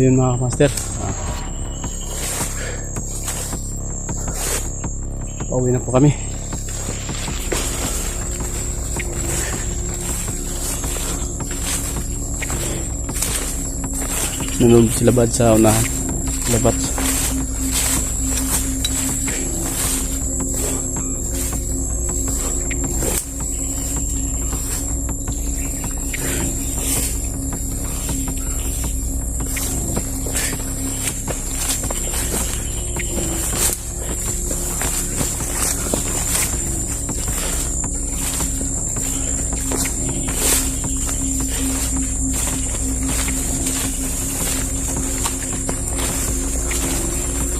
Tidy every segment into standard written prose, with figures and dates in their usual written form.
Ayun mga master. Pauwi na po kami. Nanonood sila bad sa unahan. Labat.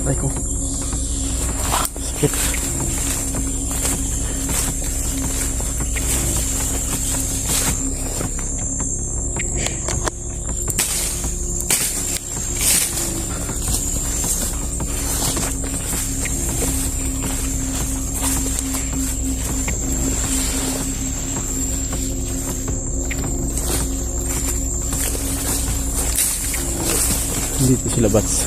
Aray ko. Sakit. Dito sila bats.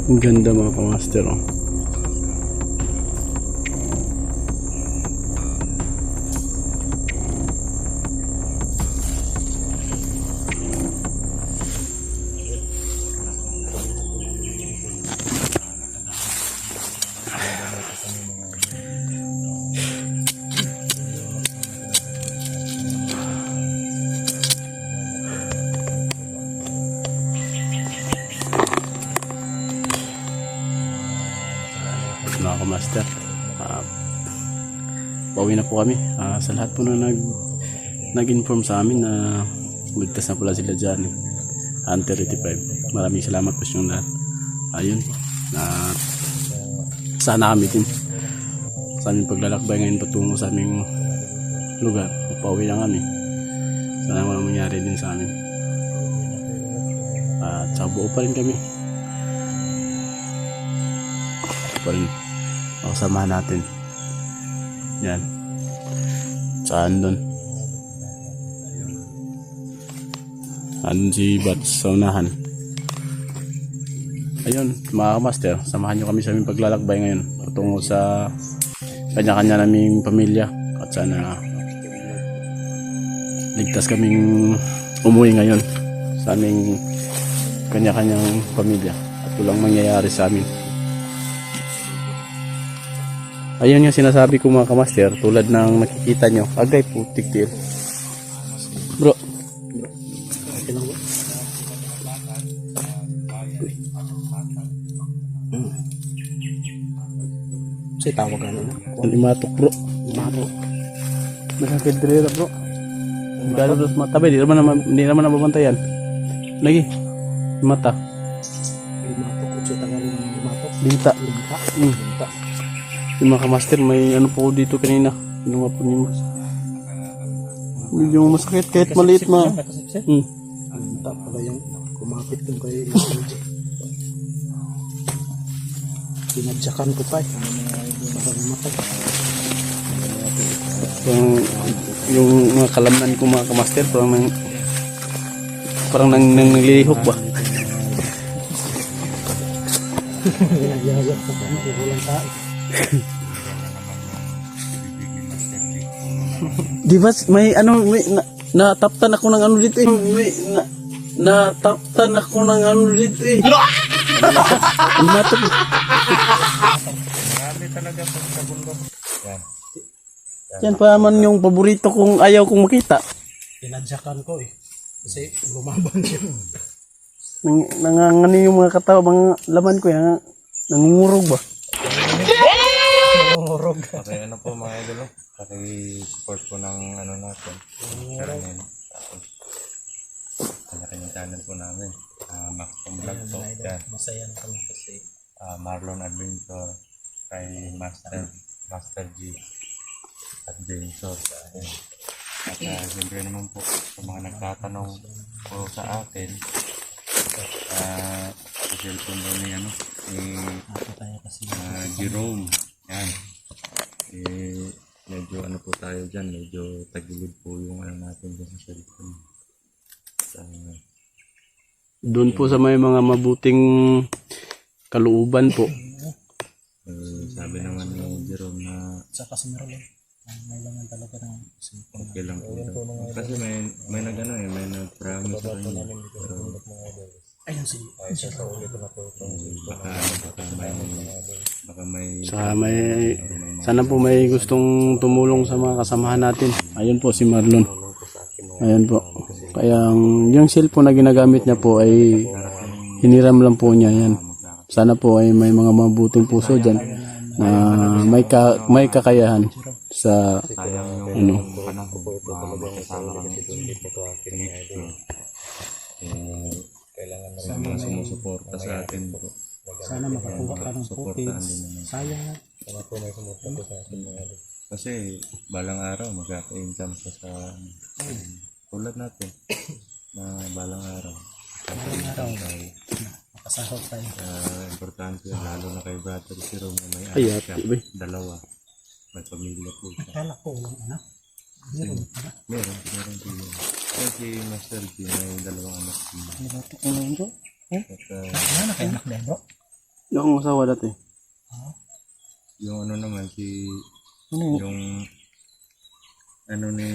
Ang ganda mga kamaster, oh. Mga kamaster, pauwi na po kami. Sa lahat po na nag-inform sa amin na ligtas na pala sila dyan, Hunter 85, maraming salamat po sa lahat. Ayun, sana kami din sa aming paglalakbay ngayon patungo sa aming lugar. Pauwi na kami, sana walang mangyari din sa amin, at sa buo pa rin kami pa rin. Kasama natin yan saan doon si Bats sa unahan. Ayun mga kamaster, samahan nyo kami sa aming paglalakbay ngayon patungo sa kanya-kanya naming pamilya, at sana ligtas kaming umuwi ngayon sa aming kanya-kanyang pamilya at walang mangyayari sa amin. Ayun yung sinasabi ko mga kamaster, tulad ng nakikita nyo. Agay putik til. Bro. Okay lang ba? Say tawag ka na. Limatok bro. Limatok. Masakit dito bro. Galo dos mata ba? Di naman nababantayan. Lagi. Mata. Limatok ko siya tangan limatok. Linta. Linta. Yung mga kamaster, may ano po dito kanina. Pinuha po niyo. Medyo masakit kahit maliit ma. Anta pala yung kumapit yung kay pinadyakan ko pa eh. Para mamatay. Yung mga kalamnan ko mga kamaster, parang nanglilihok ba? Ginagayat sa kanya, walang tayo. Di ba may ano, may nataptan ako ng ano dito eh. May nataptan ako ng ano dito eh. Matok. Marami talaga sa bundok. Yan pa man yung paborito kong ayaw kong makita. Tinadyakan ko eh. Kasi lumaban siya. Nangangani yung mga katawa, mga laman ko yan. Nangungurog ba? Murog. Okay, ano po mga idol, no? Paki-support po ng ano natin, channel. Tapos, kanya-kanyang channel po namin. Maxcom Vlog po. Yan. Masaya na kami kasi Marlon Adventure. Kay Master G. Adventure. Ayan. At siyempre naman po, sa mga nagtatanong po sa atin, sa cellphone daw ni ano, ni Jerome. Yan. Medyo ano po tayo dyan, medyo tagilid po yung ano natin dyan sa cellphone. Doon po sa may mga mabuting kalooban po. Sabi naman ni Jerome na sa Merlin, may langan talaga ng cellphone. okay lang po daw. Kasi may nag-ano may nag-promise sa kanya. Pero Ayun si sa ulit na po baka may Sana po may gustong tumulong sa mga kasamahan natin. Ayun po si Marlon. Ayun po. Kaya yung cellphone na ginagamit niya po ay hiniram lang po niya yan. Sana po ay may mga mabuting puso dyan na may kakayahan sa sayang ano. yung panahon makasama kami. Kailangan na rin mga sumusuporta sa atin po. sana makakuha ka ng Suportahan footage. din naman. Sayang na. Kasi balang araw magkaka-income ka sa tulad natin na balang araw. Magkaka-income tayo. Makasahod tayo. Importante yan, lalo na kay Brother Jerome na may Ay, anak siya, ate, dalawa. May pamilya po siya. Akala ko walang anak. Meron din yun. Kasi si Master G may dalawang anak din. Niluto ko na yun bro. At Ano kay anak din bro? Yung asawa dati. yung ano naman si Ano yun? yung ano ni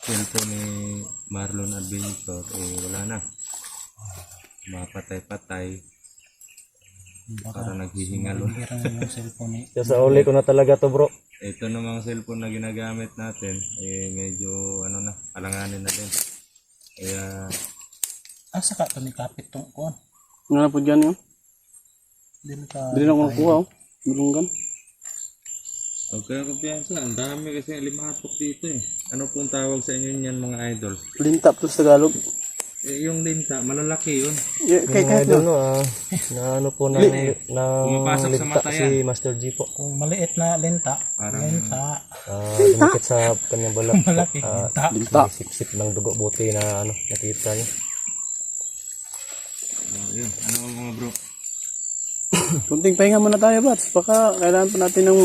cellphone ni Marlon Adventure wala na. Mapatay-patay. Para naghihingalo. Hirang yung cellphone eh. Sa uli ko na talaga to bro. Ito namang cellphone na ginagamit natin, medyo ano na, alanganin na din. Kaya, Saka ito ni kapit tong kuhan. Nga na po dyan yun. Hindi na ako nakuha. Bulunggan. huwag kayo kumpiyansa, ang dami kasi limatok dito eh. Ano pong tawag sa inyo niyan mga idol? Lintap to sa Tagalog. Yung linta, malalaki yun. Kay kahit Idol na. no na ano po na Pumapasok sa mata si Master G po. Kung maliit na lenta, Parang- lenta, Dumikit sa kanyang balat. malaki lenta. Linta. Sip-sip ng dugo buti na ano nakita niya. Yun, ano mga bro? Kunting pahinga muna tayo, Bats. Baka kailangan pa natin ng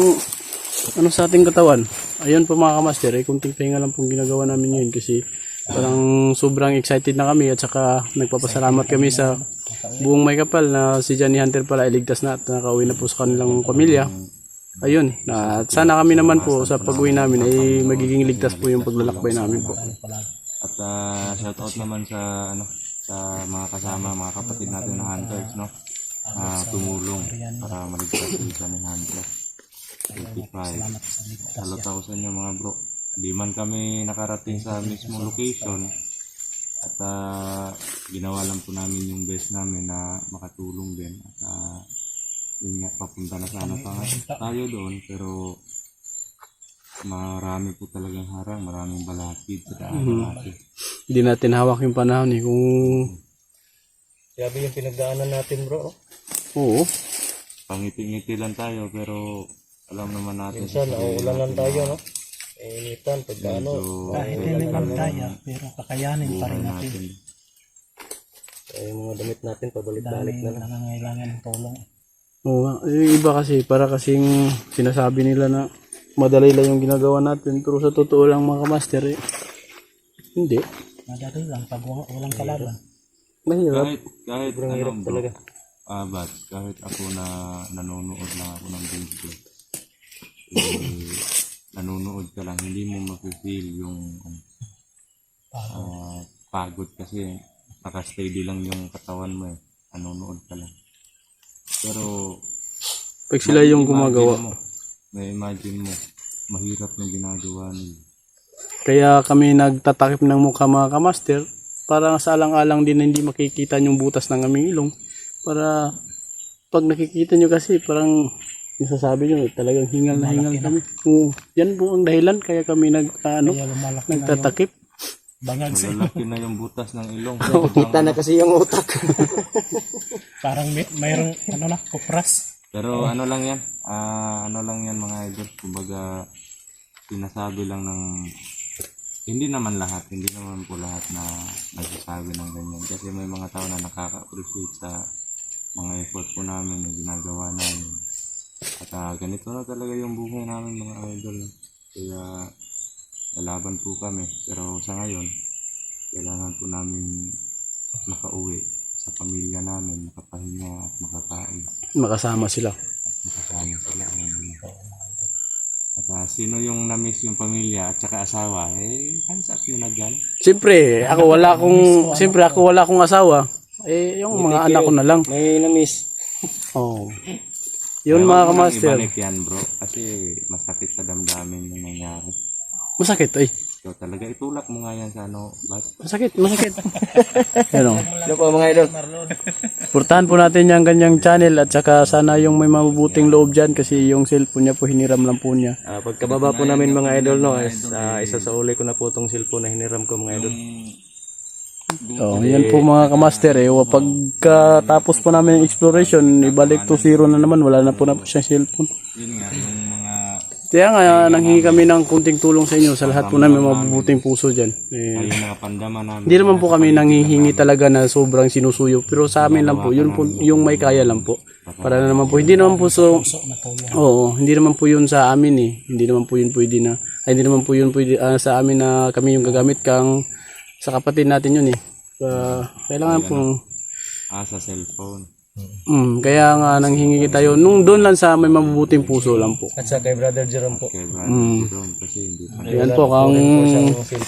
ano sa ating katawan. Ayun po mga kamaster, kunting pahinga lang pong ginagawa namin ngayon kasi parang sobrang excited na kami at saka nagpapasalamat kami sa buong may kapal na si Johnny Hunter pala iligtas na at nakauwi na po sa kanilang pamilya. Ayun, at sana kami naman po sa pag-uwi namin ay magiging ligtas po yung paglalakbay namin po. At shoutout naman sa ano sa mga kasama, mga kapatid natin na hunters, no? Tumulong para maligtas si Johnny Hunter. 85. Salot ako sa inyo mga bro. Di man kami nakarating sa mismong location at ginawa lang po namin yung best namin na makatulong din at yun nga, papunta na sana pa tayo doon pero marami po talagang harang, maraming balakid sa daan natin. Hindi natin hawak yung panahon eh kung Grabe yung pinagdaanan natin bro. oo. Pangiti-ngiti lang tayo pero alam naman natin Minsan nauulan lang tayo no. Initan pag ano. Kahit hindi lang tayo, pero kakayanin pa rin natin. Yung mga damit natin pabalik-balik na lang. Nangangailangan ng tulong. Oo nga. Yung iba kasi, para kasing sinasabi nila na madali lang yung ginagawa natin. Pero sa totoo lang mga kamaster eh, hindi. Madali lang pag walang kalaban. Mahirap. kahit Sobrang ano hirap bro, talaga. but kahit ako na nanonood lang ako ng video nanonood ka lang, hindi mo mafe-feel yung pagod kasi naka-steady lang yung katawan mo eh. Nanonood ka lang. Pero Pag sila yung gumagawa. Imagine mo, mahirap yung ginagawa nila. Kaya kami nagtatakip ng mukha mga kamaster para sa alang-alang din na hindi makikita yung butas ng aming ilong. Para pag nakikita nyo kasi parang yung sasabi nyo talagang hingal na hingal kami. Oo, yan po ang dahilan kaya kami Kaya lumalaki na yung nagtatakip. bangag sa Malalaki na yung butas ng ilong. Kita na kasi yung utak. parang mayroong kupras. Pero ano lang yan, ano lang yan mga idol. Kumbaga, sinasabi lang ng, hindi naman po lahat na nagsasabi ng ganyan. Kasi may mga tao na nakaka-appreciate sa mga effort po namin na ginagawa namin. At ganito na talaga yung buhay namin mga idol. Kaya lalaban po kami. Pero sa ngayon, kailangan po namin makauwi sa pamilya namin, makapahinga at makakain. Makasama sila. Makasama sila. At sino yung na-miss yung pamilya at saka asawa, hands up yun na dyan. Siyempre, ako wala akong asawa. Yung mga anak ko na lang. May na-miss. Oh. Yun mga kamaster. Ibalik yan bro, kasi masakit sa damdamin yung nangyari. Masakit So talaga itulak mo nga yan sa ano, Masakit. Yan o. Ano po mga idol? Portahan po natin yung ganyang channel at saka sana yung may mabubuting loob dyan kasi yung cellphone niya po hiniram lang po niya. Pagkababa po namin mga idol, no, isa sa uli ko na po itong cellphone na hiniram ko mga idol. Yan po mga kamaster pagkatapos po namin yung exploration, ibalik to zero na naman, wala na po siyang cellphone. Yun nga, yung mga Kaya nga, nanghingi kami ng kunting tulong sa inyo sa lahat po namin mabubuting puso dyan. ayun nakapandama namin. Hindi naman po kami nanghihingi talaga na sobrang sinusuyo, pero sa amin lang po, yun po yung may kaya lang po. Para na naman po, hindi naman po hindi naman po yun sa amin Hindi naman po yun pwede sa amin na kami yung gagamit kang sa kapatid natin yun kailangan po sa cellphone. kaya nga nanghingi tayo nung doon lang sa may mabubuting puso lang po. At sa kay Brother Jerome po. Kaya Jerome, kasi hindi pa. Ayan po, kang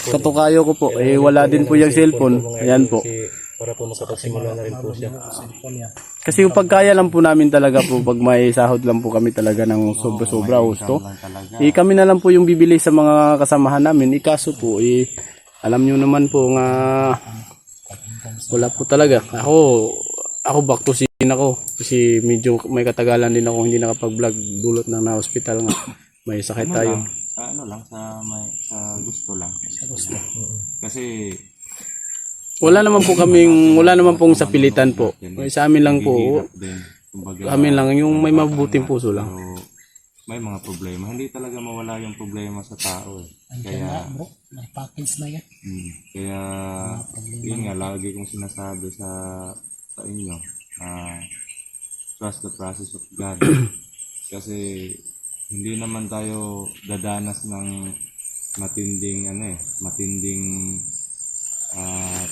katukayo ko po, wala din po yung cellphone. Ayan po. Para po makapagsimula na rin po siya. Kasi yung pagkaya lang po namin talaga po, pag may sahod lang po kami talaga ng sobra-sobra gusto. Kami na lang po yung bibili sa mga kasamahan namin. Ikaso po, alam nyo naman po nga, wala po talaga. Ako back to scene ako kasi medyo may katagalan din ako hindi nakapag-vlog dulot ng na-hospital nga. May sakit tayo. Sa gusto lang. Kasi wala naman pong sa pilitan po. Sa amin lang po. Amin lang yung may mabubuting puso lang. May mga problema. Hindi talaga mawala yung problema sa tao. Kaya Bro, may package na yan. Kaya yun nga lagi kong sinasabi sa inyo, trust the process of God. Kasi hindi naman tayo dadanas ng matinding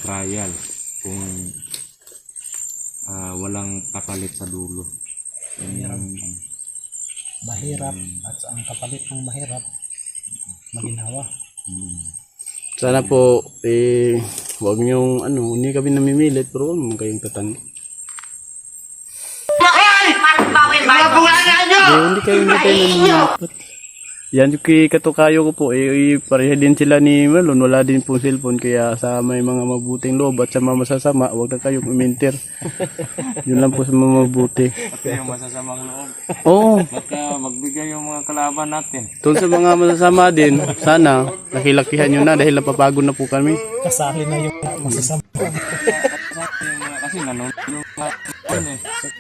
trial kung walang kapalit sa dulo. Mahirap at ang kapalit ng mahirap maginawa. Sana po, huwag niyong, hindi kami namimilit, pero huwag mong kayong tatanda. Hindi kayo namimilit. Yan yung katukayo ko po, pareha din sila ni Marlon, wala din po cellphone, kaya sa may mga mabuting loob at sa mga masasama, huwag na kayong uminter. Yun lang po sa mga mabuti. Pati yung masasamang loob. Oo. Baka magbigay yung mga kalaban natin. Doon sa mga masasama din, sana nakilakihan nyo na dahil napapagod na po kami. Kasali na yung masasama. Kasi nanonood yung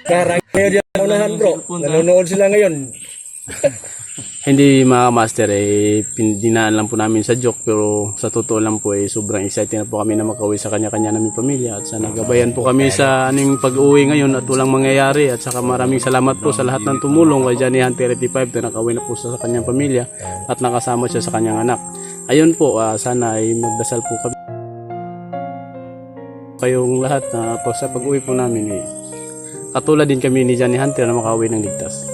Karang ngayon yung unahan bro. Nanonood sila ngayon. Hindi mga master, dinaan lang po namin sa joke, pero sa totoo lang po sobrang excited na po kami na makauwi sa kanya-kanya naming pamilya at sana gabayan po kami sa aning pag-uwi ngayon at walang mangyayari at saka maraming salamat po sa lahat ng tumulong kay Johnny Hunter 85 na nakauwi na po sa kanyang pamilya at nakasama siya sa kanyang anak. Ayun po, sana ay magdasal po kami kayong lahat na sa pag-uwi po namin katulad din kami ni Johnny Hunter na makauwi ng ligtas.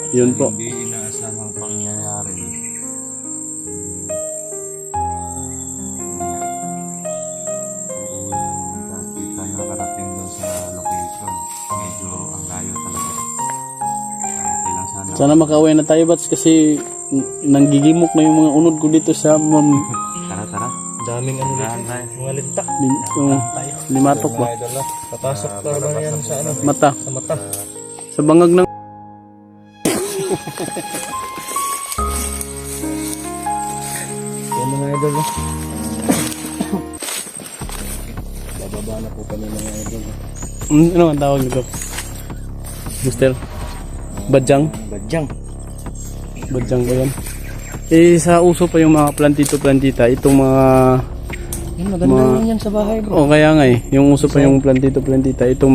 Yun po. Hindi inaasamang pangyayari. Kita na nakarating doon sa location. Medyo ang layo talaga. Sana makauwi na tayo bats kasi nanggigimok na yung mga unod ko dito sa Tara. Daming dito. Mga linta. limatok ba? Papasok pa ba yan sa Mata. Sa mata. Sa bangag ng... Yan mga idol, no? Bababa na po kami mga idol. Ano ang tawag nito? Mister? Badyang? Badyang. Badyang ba yan? Eh, sa uso pa yung mga plantito-plantita, itong mga... Yan, maganda yan yan sa bahay, bro. Oh, kaya nga eh. Yung uso pa yung plantito-plantita, itong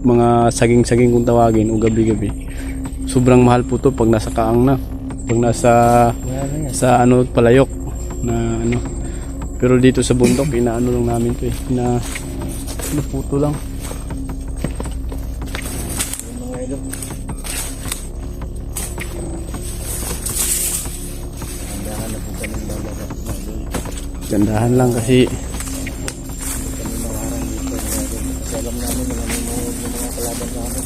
mga saging-saging kung tawagin o gabi-gabi. Sobrang mahal po to pag nasa kaang na. Pag nasa sa ano palayok na ano. Pero dito sa bundok, inaano lang namin to eh. Naputo lang. Yan mga idol. Handahan na po kami bababa mga idol. Gandahan lang kasi Kami maharang dito mga idol. Kasi alam namin na nanonood ng mga kalaban namin.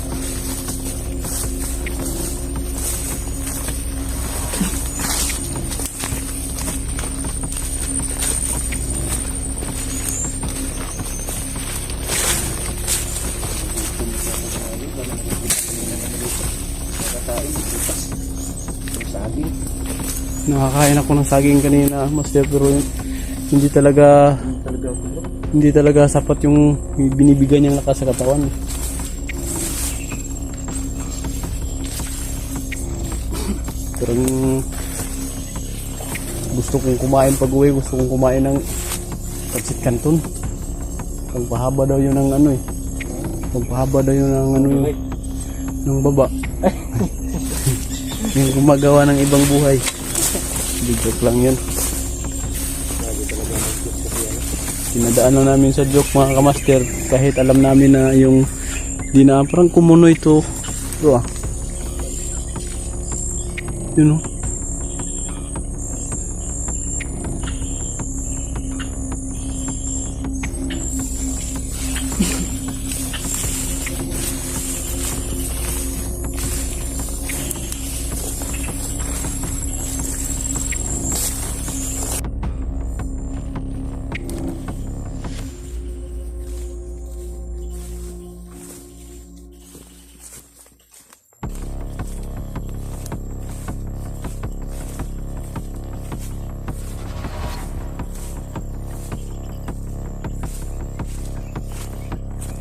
nakakain ako ng saging kanina, master, pero hindi talaga sapat yung binibigay niyang lakas sa katawan. Parang gusto kong kumain pag-uwi, gusto kong kumain ng pancit canton. Pagpahaba daw yun ng ano eh. Pagpahaba daw yun ng ano yun, ng baba. Yung gumagawa ng ibang buhay. Hindi, joke lang yun. Pinadaan lang namin sa joke mga kamaster, kahit alam namin na yung di na parang kumunoy to bro ah. Yun oh.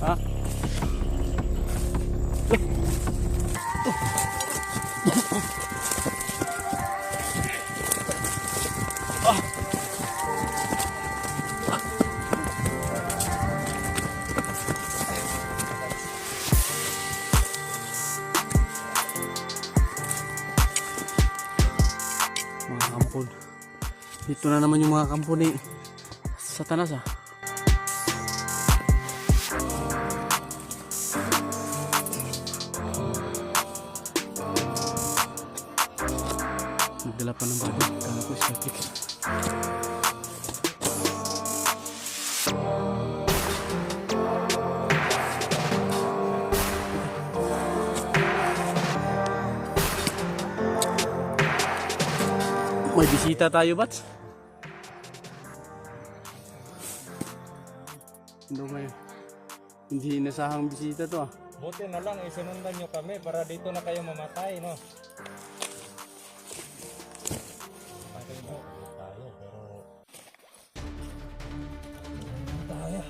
Ha? Mga kampon. Dito na naman yung mga kampon ni Satanas ah. Nagdala pa ng bago. Kala ko static. May bisita tayo, Bats. Hindi inasahang bisita to ah. Buti na lang, isinundan nyo kami para dito na kayo mamatay, no? Patay mo tayo, pero... tayo.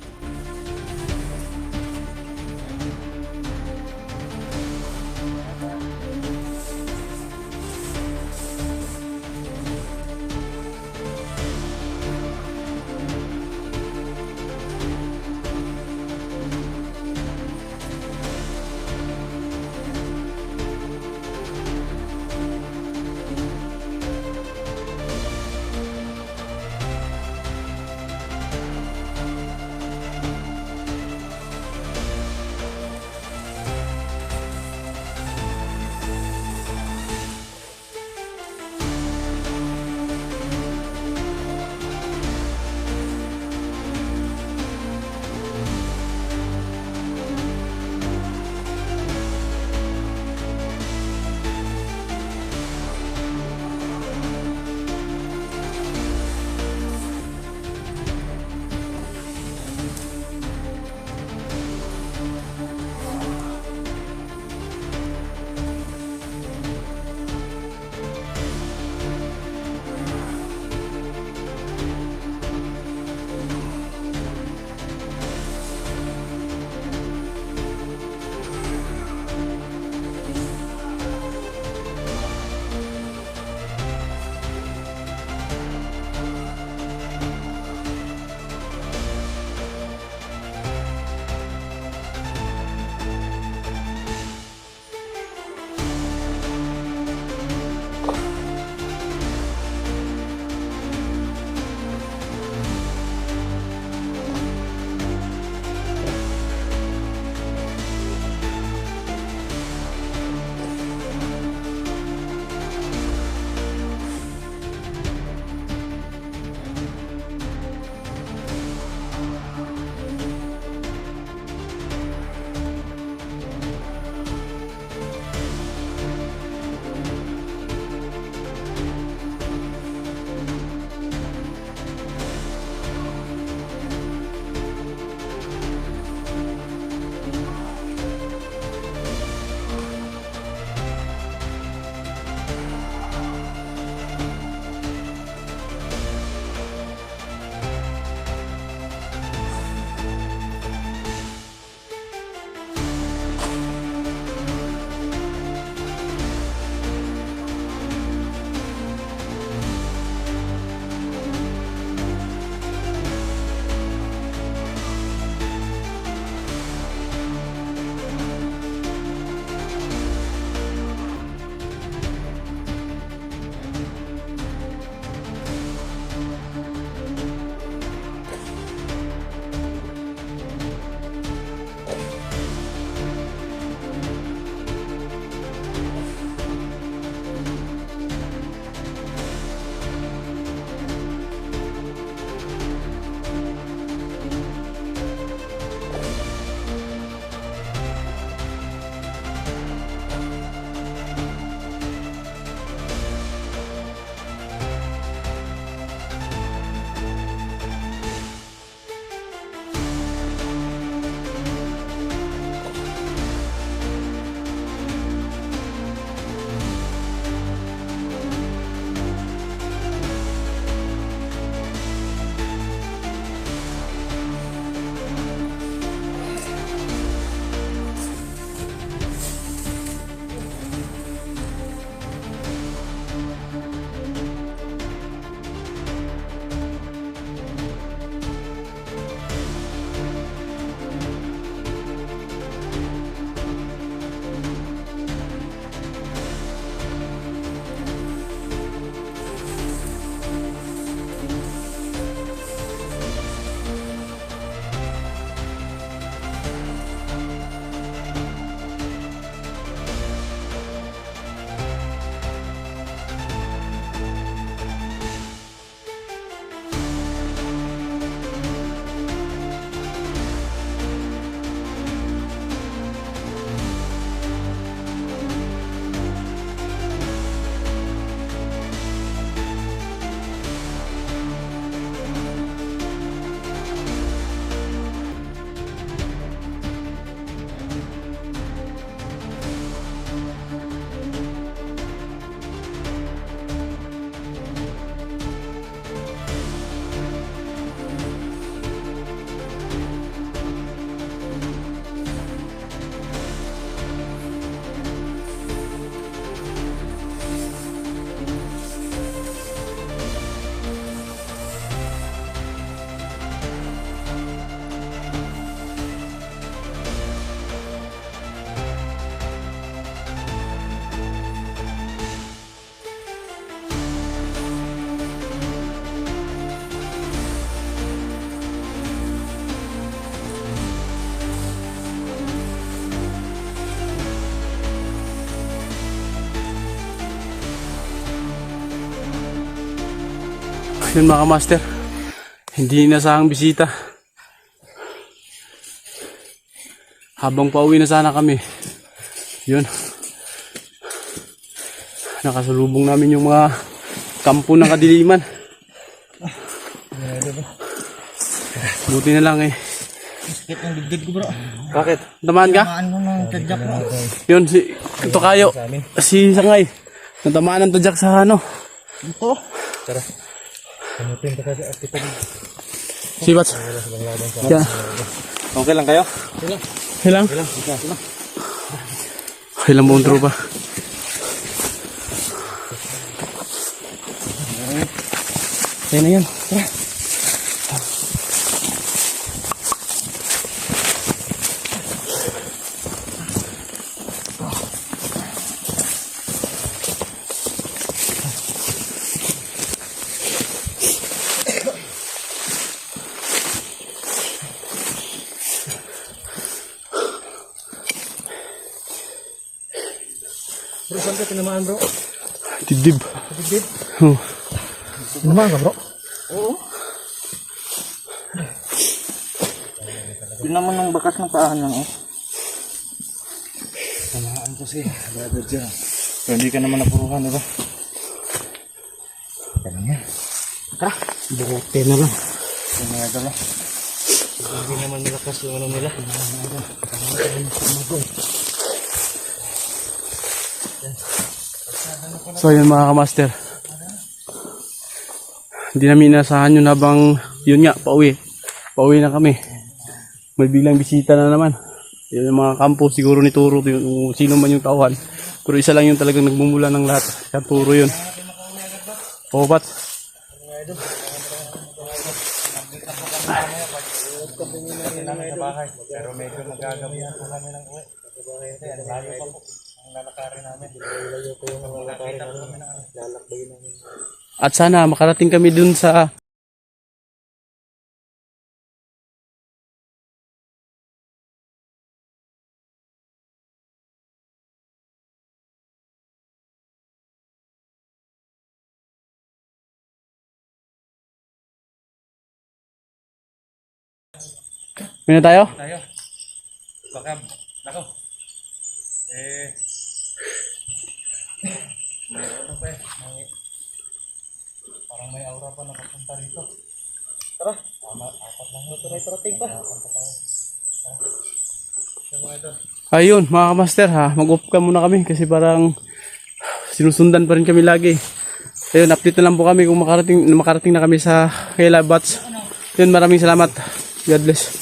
Yun mga master, hindi inasahang bisita. Habang pauwi na sana kami, yun, nakasalubong namin yung mga kampo ng kadiliman. Buti na lang eh. Sakit ng dibdib ko bro. Bakit? Tamaan ka? Tamaan mo ng tadyak bro. Yun, si Tokayo, si Sangay, natamaan ng tadyak sa ano. Ito. Si Bats. Yeah. Okay lang kayo? Hilang? Hilang buong tropa. Ayan na yan. Tara. Bro, saan ka tinamaan bro? Dibdib. Dibdib? Oh. Tinamaan ka bro? Oo. Yun naman ang bakas ng paahan lang oh. Tinamaan kasi. Brother dyan. Pero hindi ka naman napuruhan diba? Ganun yan. Tara. Bukote na lang. Yung mga dala. Hindi naman malakas yung ano nila. So yun mga kamaster, hindi namin inasahan yun habang yun nga, pauwi na kami, may biglang bisita na naman. Yun yung mga kampo siguro ni Turo, yung sino man yung tauhan, pero isa lang yung talagang nagmumula ng lahat, kaya Turo yun. Oo bat? Pero medyo magagabi na po kami ng uwi. Ang layo pa po. Ang lalakarin namin. Layo po yung lalakarin namin. Lalakbay namin. At sana makarating kami dun sa May na tayo? Tayo. Baka, nako. May ano pa eh. Parang may aura pa nakapunta rito. Tara. Tama, apat lang. Tuloy-turating pa. Ayun mga kamaster ha, mag-off ka muna kami kasi parang sinusundan pa rin kami lagi. Ayun, update na lang po kami kung makarating na kami sa Kaila Bats. Ayun, maraming salamat. God bless.